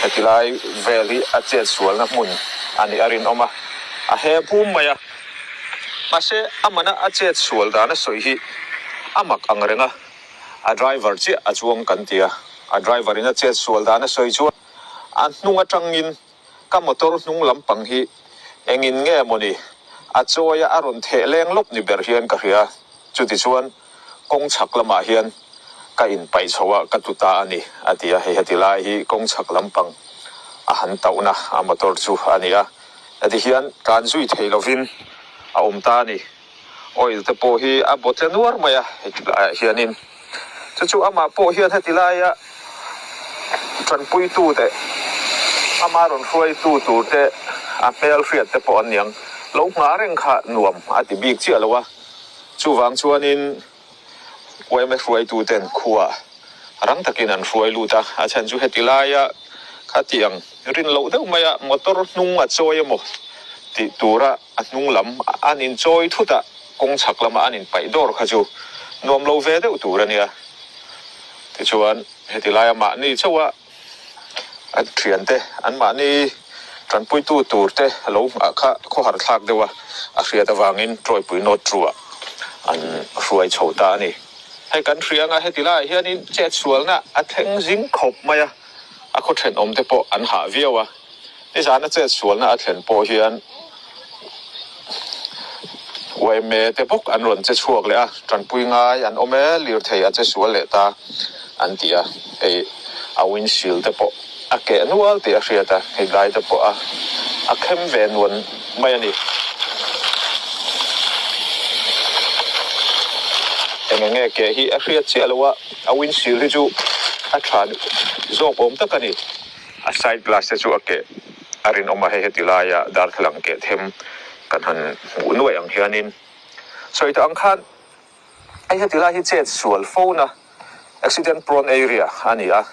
hetilai veli a chet sual na mun ani arin oma a he pum maya mase amana a chet sual dana soihi amak angrenga a driver chi a chuang kan tia a driver in a chet sual dana soi chu an nunga tangin ka motor nung lampang hi engin nge moni a choya aron the leng lop ni ber hian ka ria chuti chuan kong chak lama hian ka in pai chowa ka tuta ani atia he hetilai hi kong chak lampang a han tauna a motor chu ania ati hian kan zui theilovin a umta ni oil te po hi a botlenuar maya hianin chu ama po hian hetilai a tran pui tu te amaron huai tu tu te a pel fiat te po aniang lo nga reng kha nuam ati bik chi alowa chu wang chuanin wai me huai tu ten khuwa rang takin an huai luta a chan chu hetilaya khatiang rin lo deuh maya motor nung a choi mo ti tura a nung lam anin choi thuta kong chak lama anin pai dor kha chu nom lo ve deuh tur ania ti chuan hetilaya ma ni chawa a thian te an ma ni tran pui tu tur te lo a kha kho har thak dewa a hriat awangin troi pui no trua an ruai chhota ani hay kan hrianga hetilai hianin chet sualna a thleng jing khop maya a kho then om te po an ha viawa ni sana chet sualna a thlen po hian wai me te bok an ron che chuak le a tran pui ngai an ome lir thei a che sual le ta an tia e a windshield te po a ke nual te a hriata hei lai te po a khem ven won mai ani engenge ke hi a hriat chi alowa a windshield hi chu a than zok om takani a side glass te chu a ke arin oma he hetilaya dar thlang ke them kan han nuai ang hianin soi ta ang khan ai hetilai hi chet sual phone a accident prone area ania